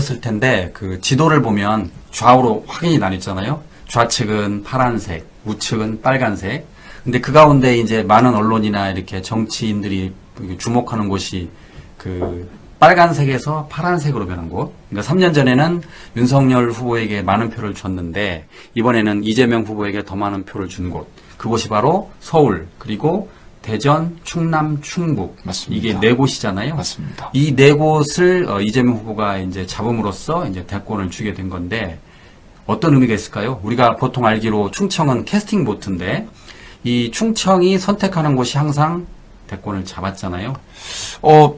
보셨을 텐데 그 지도를 보면 좌우로 확연히 나뉘잖아요. 좌측은 파란색, 우측은 빨간색. 근데 그 가운데 이제 많은 언론이나 이렇게 정치인들이 주목하는 곳이 그 빨간색에서 파란색으로 변한 곳. 그러니까 3년 전에는 윤석열 후보에게 많은 표를 줬는데 이번에는 이재명 후보에게 더 많은 표를 준 곳. 그곳이 바로 서울, 그리고 대전, 충남, 충북. 맞습니다. 이게 네 곳이잖아요. 맞습니다. 이 네 곳을 이재명 후보가 이제 잡음으로써 이제 대권을 주게 된 건데 어떤 의미가 있을까요? 우리가 보통 알기로 충청은 캐스팅 보트인데 이 충청이 선택하는 곳이 항상 대권을 잡았잖아요.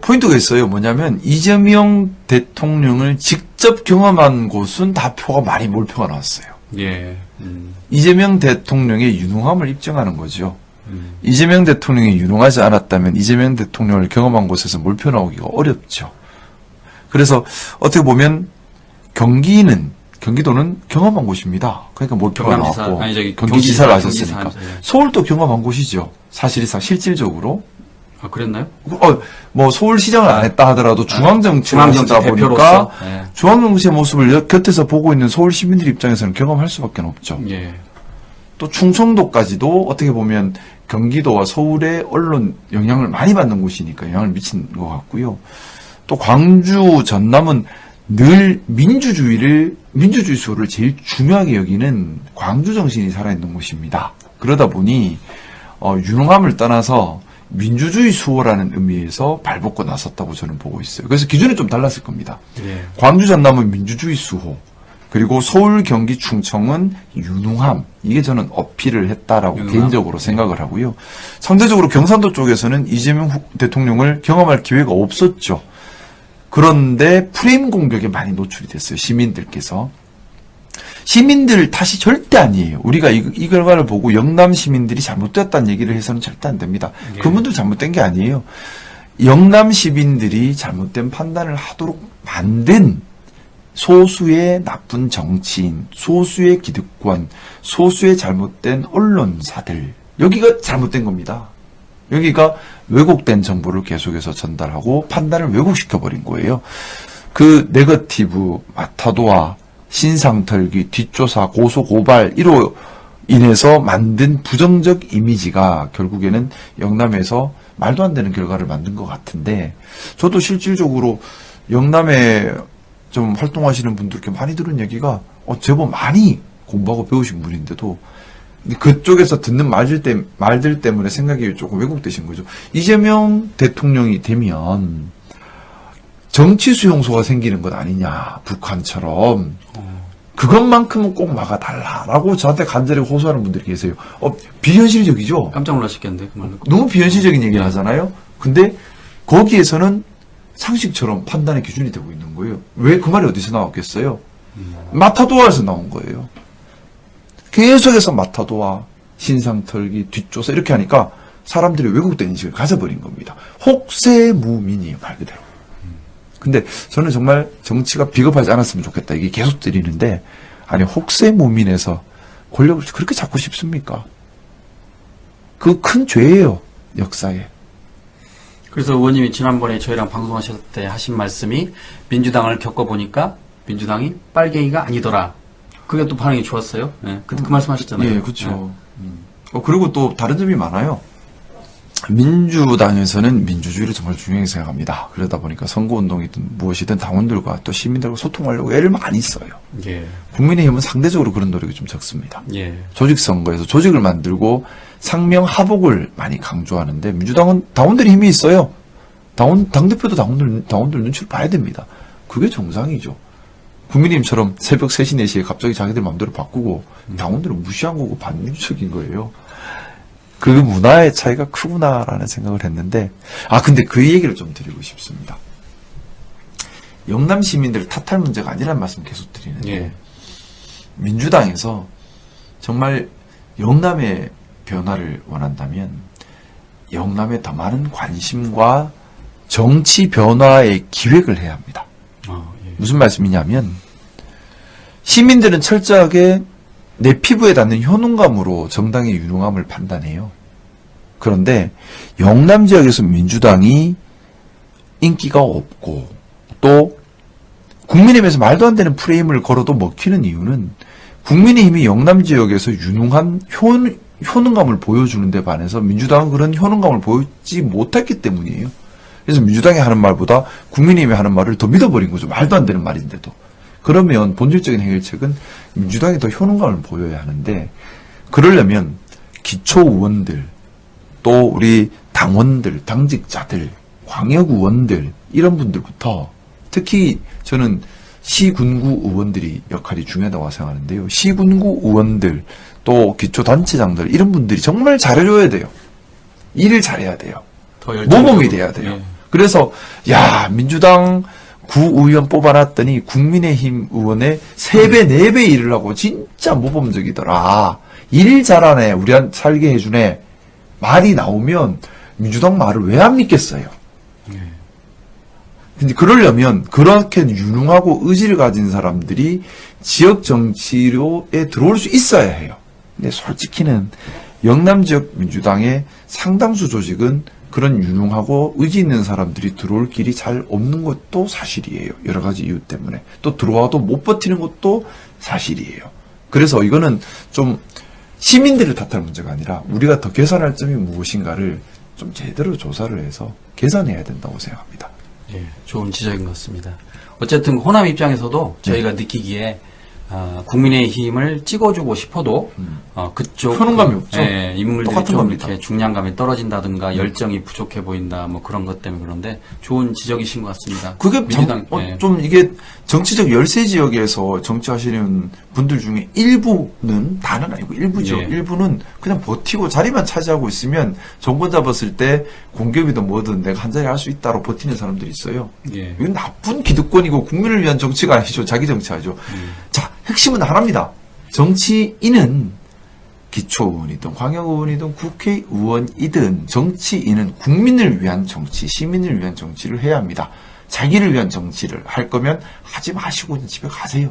포인트가 있어요. 뭐냐면 이재명 대통령을 직접 경험한 곳은 다 표가 많이 몰표가 나왔어요. 예. 이재명 대통령의 유능함을 입증하는 거죠. 이재명 대통령이 유능하지 않았다면 이재명 대통령을 경험한 곳에서 몰표 나오기가 어렵죠. 그래서 어떻게 보면 경기도는 경험한 곳입니다. 그러니까 몰표가 나왔고 경기지사를 하셨으니까 서울도 경험한 곳이죠. 사실상 실질적으로. 아, 그랬나요? 뭐 서울시장을 안 했다 하더라도 중앙정치를 하시다 보니까 네. 중앙정치의 모습을 곁에서 보고 있는 서울 시민들 입장에서는 경험할 수밖에 없죠. 예. 또 충청도까지도 어떻게 보면 경기도와 서울의 언론 영향을 많이 받는 곳이니까 영향을 미친 것 같고요. 또 광주, 전남은 늘 민주주의 수호를 제일 중요하게 여기는 광주 정신이 살아있는 곳입니다. 그러다 보니 유능함을 떠나서 민주주의 수호라는 의미에서 발벗고 나섰다고 저는 보고 있어요. 그래서 기준이 좀 달랐을 겁니다. 예. 광주, 전남은 민주주의 수호, 그리고 서울, 경기, 충청은 유능함. 이게 저는 어필을 했다라고 유능함? 개인적으로 생각을 하고요. 상대적으로 경상도 쪽에서는 이재명 대통령을 경험할 기회가 없었죠. 그런데 프레임 공격에 많이 노출이 됐어요. 시민들께서. 시민들 탓이 절대 아니에요. 우리가 이 결과를 보고 영남 시민들이 잘못됐다는 얘기를 해서는 절대 안 됩니다. 예. 그분들 잘못된 게 아니에요. 영남 시민들이 잘못된 판단을 하도록 만든 소수의 나쁜 정치인, 소수의 기득권, 소수의 잘못된 언론사들. 여기가 잘못된 겁니다. 여기가 왜곡된 정보를 계속해서 전달하고 판단을 왜곡시켜버린 거예요. 그 네거티브, 마타도와 신상털기, 뒷조사, 고소, 고발, 이로 인해서 만든 부정적 이미지가 결국에는 영남에서 말도 안 되는 결과를 만든 것 같은데, 저도 실질적으로 영남에 좀 활동하시는 분들께 많이 들은 얘기가 제법 많이 공부하고 배우신 분인데도 그쪽에서 듣는 말들 때문에 생각이 조금 왜곡되신 거죠. 이재명 대통령이 되면 정치 수용소가 생기는 것 아니냐, 북한처럼. 그것만큼은 꼭 막아달라라고 저한테 간절히 호소하는 분들이 계세요. 비현실적이죠? 깜짝 놀라셨겠는데, 그 말 듣고. 너무 비현실적인 얘기를 하잖아요? 근데 거기에서는 상식처럼 판단의 기준이 되고 있는 거예요. 왜 그 말이 어디서 나왔겠어요? 마타도아에서 나온 거예요. 계속해서 마타도아, 신상털기, 뒷조사 이렇게 하니까 사람들이 왜곡된 인식을 가져버린 겁니다. 혹세무민이에요, 말 그대로. 근데 저는 정말 정치가 비겁하지 않았으면 좋겠다. 이게 계속 드리는데, 아니, 혹세무민에서 권력을 그렇게 잡고 싶습니까? 그 큰 죄예요, 역사에. 그래서 의원님이 지난번에 저희랑 방송하실 때 하신 말씀이 민주당을 겪어보니까 민주당이 빨갱이가 아니더라. 그게 또 반응이 좋았어요. 네. 그 말씀 하셨잖아요. 예, 그렇죠. 네. 그리고 또 다른 점이 많아요. 민주당에서는 민주주의를 정말 중요하게 생각합니다. 그러다 보니까 선거운동이든 무엇이든 당원들과 또 시민들과 소통하려고 애를 많이 써요. 예. 국민의힘은 상대적으로 그런 노력이 좀 적습니다. 예. 조직선거에서 조직을 만들고 상명하복을 많이 강조하는데 민주당은 당원들이 힘이 있어요. 당대표도 당원들 눈치를 봐야 됩니다. 그게 정상이죠. 국민의힘처럼 새벽 3시, 4시에 갑자기 자기들 마음대로 바꾸고 당원들은 무시한 거고 반민주적인 거예요. 그 문화의 차이가 크구나라는 생각을 했는데, 근데 그 얘기를 좀 드리고 싶습니다. 영남 시민들 탓할 문제가 아니라는 말씀 계속 드리는데, 예. 민주당에서 정말 영남의 변화를 원한다면 영남에 더 많은 관심과 정치 변화의 기획을 해야 합니다. 예. 무슨 말씀이냐면 시민들은 철저하게 내 피부에 닿는 효능감으로 정당의 유능함을 판단해요. 그런데 영남 지역에서 민주당이 인기가 없고 또 국민의힘에서 말도 안 되는 프레임을 걸어도 먹히는 이유는 국민의힘이 영남 지역에서 유능한 효능감을 보여주는 데 반해서 민주당은 그런 효능감을 보이지 못했기 때문이에요. 그래서 민주당이 하는 말보다 국민의힘이 하는 말을 더 믿어버린 거죠. 말도 안 되는 말인데도. 그러면 본질적인 해결책은 민주당이 더 효능감을 보여야 하는데, 그러려면 기초 의원들, 또 우리 당원들, 당직자들, 광역 의원들, 이런 분들부터, 특히 저는 시군구 의원들이 역할이 중요하다고 생각하는데요. 시군구 의원들, 또 기초단체장들, 이런 분들이 정말 잘해줘야 돼요. 일을 잘해야 돼요. 더 열정적으로. 모범이 돼야 돼요. 예. 그래서 민주당 구의원 뽑아놨더니 국민의힘 의원의 3배, 4배 일을 하고 진짜 모범적이더라. 일 잘하네, 우리한테 살게 해주네. 말이 나오면 민주당 말을 왜 안 믿겠어요? 예. 근데 그러려면 그렇게 유능하고 의지를 가진 사람들이 지역 정치로에 들어올 수 있어야 해요. 근데 솔직히는 영남 지역 민주당의 상당수 조직은 그런 유능하고 의지 있는 사람들이 들어올 길이 잘 없는 것도 사실이에요. 여러 가지 이유 때문에. 또 들어와도 못 버티는 것도 사실이에요. 그래서 이거는 좀 시민들을 탓할 문제가 아니라 우리가 더 개선할 점이 무엇인가를 좀 제대로 조사를 해서 개선해야 된다고 생각합니다. 예, 좋은 지적인 것 같습니다. 어쨌든 호남 입장에서도 저희가 느끼기에 국민의힘을 찍어주고 싶어도 그쪽 효능감이 없죠. 예, 인물들이 똑같은 좀 겁니다. 이렇게 중량감이 떨어진다든가 열정이 부족해 보인다 뭐 그런 것 때문에 그런데 좋은 지적이신 것 같습니다. 그게 민주당 예. 좀 이게 정치적 열세 지역에서 정치하시는 분들 중에 일부는, 다는 아니고 일부죠. 예. 일부는 그냥 버티고 자리만 차지하고 있으면 정권 잡았을 때 공격이든 뭐든 내가 한 자리 할 수 있다로 버티는 사람들이 있어요. 예. 이건 나쁜 기득권이고 국민을 위한 정치가 아니죠. 자기 정치하죠. 자, 핵심은 하나입니다. 정치인은 기초의원이든 광역의원이든 국회의원이든 정치인은 국민을 위한 정치, 시민을 위한 정치를 해야 합니다. 자기를 위한 정치를 할 거면 하지 마시고 그냥 집에 가세요.